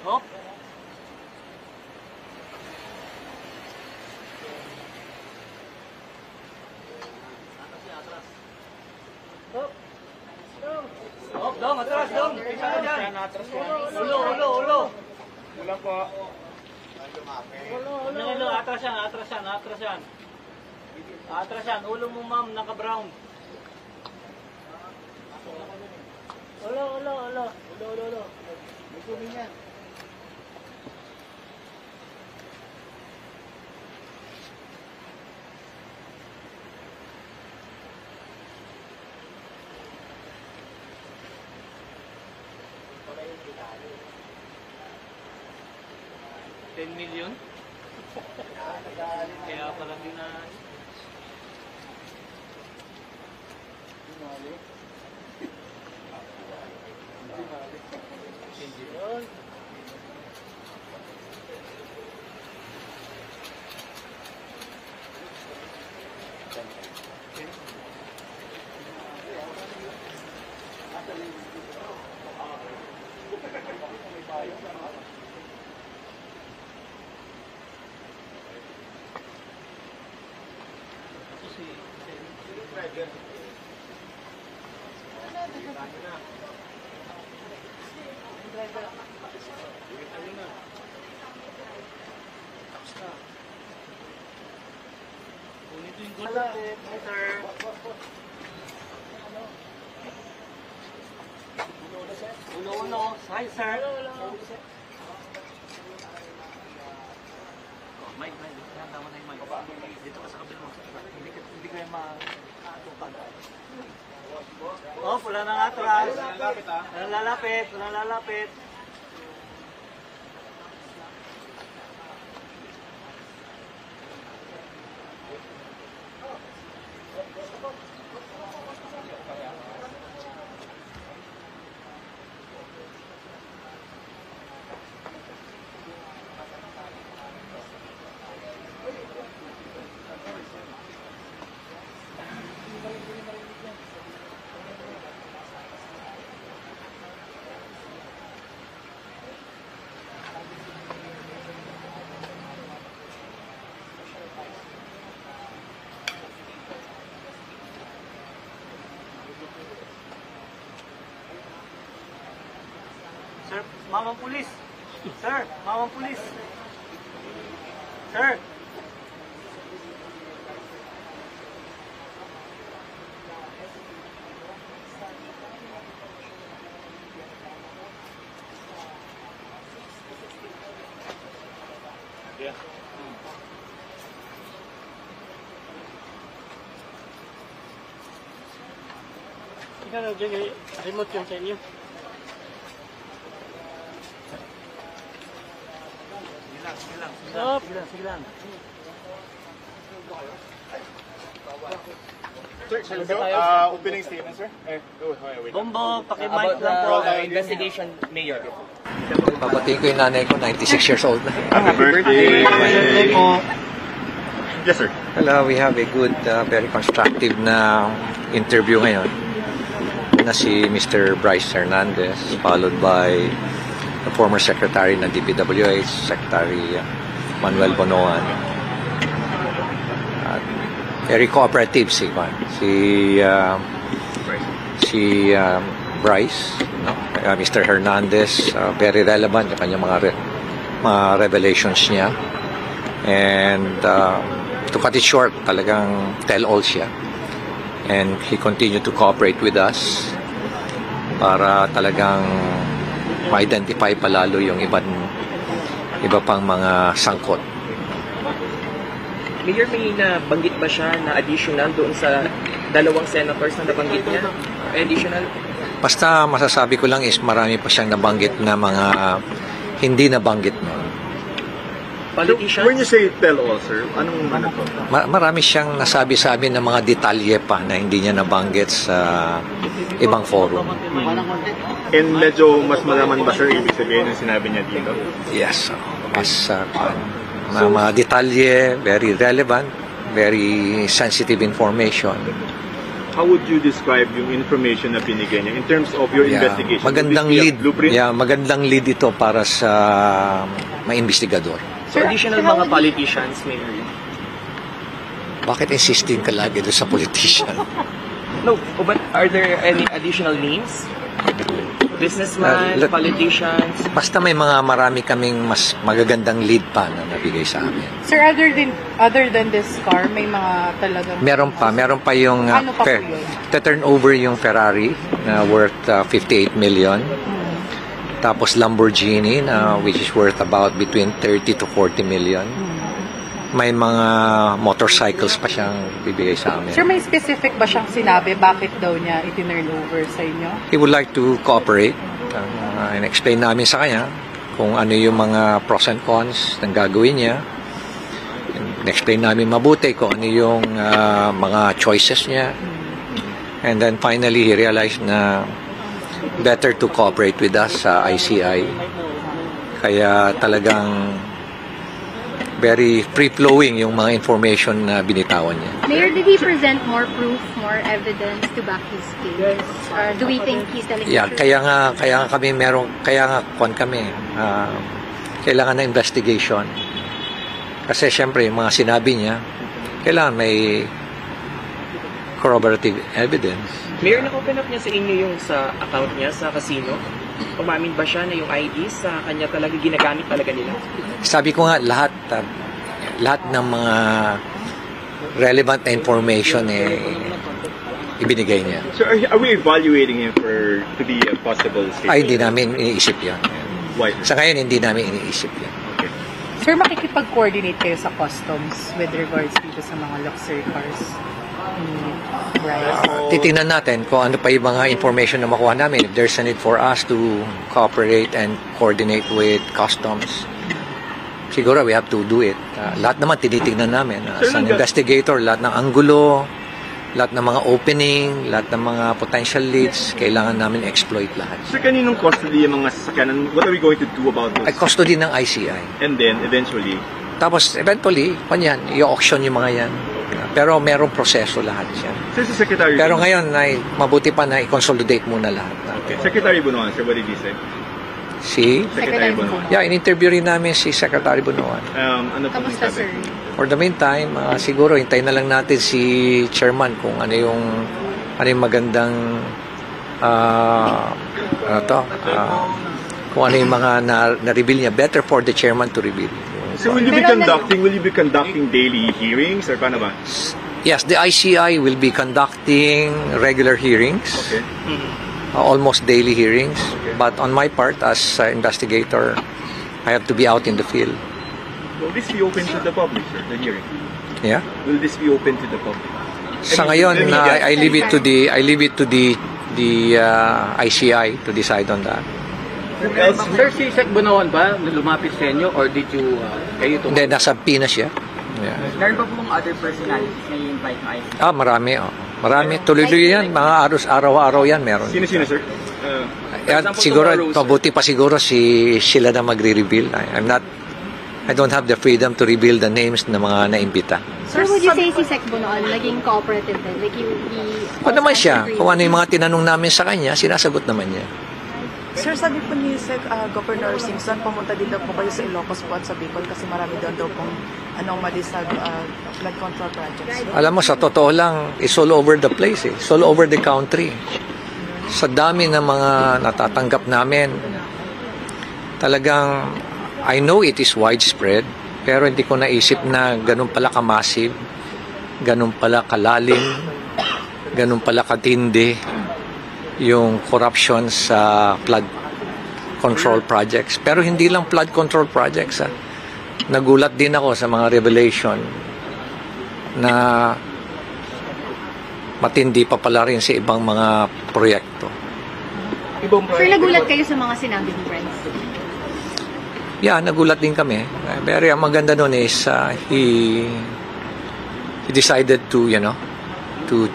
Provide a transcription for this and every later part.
Hop. Hop, dong, atras, dong. Ulo. Ulo po. Ulo, atras yan. Atras yan, ulo mo ma'am, naka-brown. Ulo. May kumin yan. $10 million? Kaya pala na... Ulo. Hi, sir. Mike. Tama na yung mic. Dito ka sa kabila mo. Hindi kayo ma-atupag. Oh, wala nang atras. Wala lalapit. Sir, mamang pulis. Sir. Yeah. Ikaw na dyan, remote yung sa inyo. Sige lang. Sir, opening statement, sir. Bombo, paki-mic lang po. Investigation, Mayor. Papatiin ko yung nanay ko, 96 years old na. Happy birthday. Yes, sir. Hello, we have a good, very constructive na interview ngayon na si Mr. Bryce Hernandez, followed by the former Secretary ng DPWH, Secretary Manuel Bonoan. Very cooperative si Bryce, no? Mr. Hernandez, very relevant yung kanyang mga revelations niya. And to cut it short, talagang tell-all siya. And he continued to cooperate with us para talagang ma-identify palalo yung iba pang mga sangkot. Mayor, may nabanggit ba siya na additional doon sa dalawang senators na nabanggit niya? Additional? Basta masasabi ko lang is marami pa siyang nabanggit na mga hindi nabanggit mo. Politicians? When you say tell all, sir, anong ano to? Marami siyang nasabi-sabi ng mga detalye pa na hindi niya nabanggit sa ibang forum. And medyo mas malaman ba, sir, ibig sabihin yung sinabi niya dito? Yes, mas mga detalye, very relevant, very sensitive information. how would you describe yung information na binigay niya in terms of your investigation? Magandang Would this be a lead. blueprint? Yeah, magandang lead ito para sa mga investigador. So additional mga politicians, Mayor. Bakit insisting ka lagi doon sa politician? No, but are there any additional names? Businessman, politicians? Basta may marami kaming mas magagandang lead pa na nabigay sa amin. Sir, other than this car, may mga talagang... Meron pa yung Ano pa po yun? turn over yung Ferrari na worth 58 million. Tapos Lamborghini na which is worth about between 30 to 40 million. May mga motorcycles pa siyang bibigay sa amin. Sir, may specific ba siyang sinabi bakit daw niya itinurn over sa inyo? He would like to cooperate. And explain namin sa kanya kung ano yung mga pros and cons ng gagawin niya. Explain namin mabuti kung ano yung mga choices niya. And then finally, he realized na better to cooperate with us sa ICI. Kaya talagang very free-flowing yung mga information na binitawan niya. Mayor, did he present more proof, more evidence to back his case? Or do we think he's telling Yeah, the truth? kaya nga kami kailangan na investigation. Kasi syempre yung mga sinabi niya, kailangan may corroborative evidence. Mayor, na-open up niya sa inyo yung sa account niya sa casino? Umamin ba siya na yung ID sa kanya talaga ginagamit talaga nila? Sabi ko nga lahat ng mga relevant na information ibinigay niya. So are we evaluating him to be a possible state? Ay, hindi namin iniisip yan. Why? Sa ngayon, hindi namin iniisip yan. Sir, makikipag-coordinate kayo sa customs with regards dito sa mga luxury cars? Right. Titingnan natin kung ano pa yung mga information na makuha namin. If there's a need for us to cooperate and coordinate with customs, siguro we have to do it. Lahat naman tinitingnan namin. As an investigator, lahat ng anggulo, lahat ng mga opening, lahat ng mga potential leads, kailangan namin exploit lahat. So kaninong custody yung mga sasakyan? What are we going to do about those? Ay, custody ng ICI. And then eventually, Tapos, eventually, i-auction yung mga yan. Pero merong proseso lahat yan. sir, si Secretary Pero Bunuan. ngayon, mabuti pa na i-consolidate muna lahat. Okay. Secretary Bunuan, sir, what did he say? Si? Secretary Bunuan. Yeah, in-interview rin namin si Secretary Bunuan. Ano po Kamusta, sabi? sir? For the meantime, siguro hintayin na lang natin si Chairman kung ano yung magandang kung ano yung mga na-reveal niya. Better for the Chairman to reveal. So will you be conducting daily hearings or paano ba? Yes, the ICI will be conducting regular hearings. Okay. Almost daily hearings. But on my part, as investigator, I have to be out in the field. Will this be open to the public, sir, the hearing? Yeah. Will this be open to the public? Sa ngayon, I leave it to the ICI to decide on that. Sir, si Sec Bunuan ba lumapit sa inyo or did you kayo Hindi, nasa Pinas siya. Yeah. Meron pa pong other personalities na i-invite ng ICI? Marami. Marami. Tuloy-tuloy yan. Mga araw-araw yan meron. Sino, sir? Yan, siguro, mabuti pa siguro sila na magre-reveal. I don't have the freedom to reveal the names ng mga naimbita. Sir, would you say si Sec Bunuan naging cooperative din? Like, he O naman siya, kung ano yung mga tinanong namin sa kanya, sinasagot naman niya. Sir, sabi po ni Governor Simpson, pumunta din daw po kayo sa Ilocos po at sa Bicol kasi marami daw pong anomaly sa flood control projects. Alam mo, sa totoo lang, it's all over the place. It's all over the country. Sa dami ng mga natatanggap namin, talagang, I know it is widespread, pero hindi ko naisip na ganun pala ka-massive, ganun pala kalalim, ganun pala katindi yung corruption sa flood control projects. Pero hindi lang flood control projects. Nagulat din ako sa mga revelation na matindi pa pala rin sa ibang mga proyekto. Sir, nagulat kayo sa mga sinabi ni Brent? Yeah, nagulat din kami. Pero ang maganda nun is he decided to, to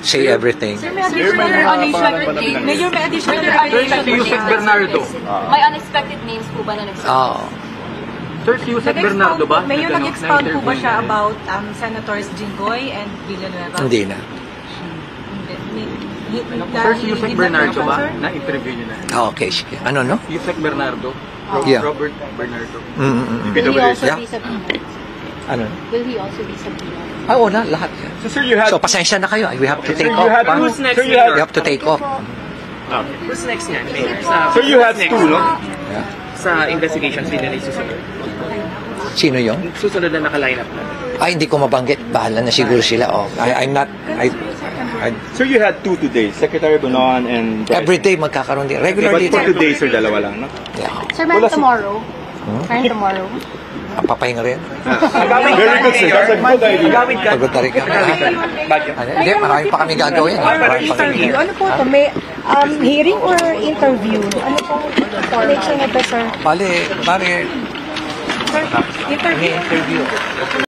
say everything. Sir, may additional Si Yusek Bernardo. May unexpected names po ba na nagsabi? Sir, si Yusek Bernardo ba? May nag-expound po ba siya about Senators Jinggoy and Villanueva? Hindi na. Sir, si Yusek Bernardo ba? Na-interview niyo na. Okay, sige. Ano, no? Yusek Bernardo. Yeah. Robert Bernardo. Will he also Yeah. be subpoenaed? Ano? Will he also be subpoenaed? Oo na, lahat. So sir, you had... So, pasensya na kayo. We have to take you off. had pa. Who's next, Sir, you had... We have to take off. Who's next niyan, Mayor? Sir, you had Who's two, next? no? Yeah. Sa investigations, sino na yung susunod? Sino yung? Susunod na naka-line up na. Ay, hindi ko mabanggit. Bahala na siguro sila. Oh. I'm not... Sir, you had two today. Secretary Bonoan and... Bryce. Every day magkakaroon din. Regularly. But for today, sir, dalawa lang, no? Yeah. Sir, meron tomorrow. Meron tomorrow. Papahinga rin. Very good, sir. That's a good idea. Gawin ka. Pagod na rin ka. Bagyo. Hindi, marami pa kami gagawin. Marami pa kami Ano po ito? May hearing or interview? Ano po? Connection na to, sir? Bale, interview.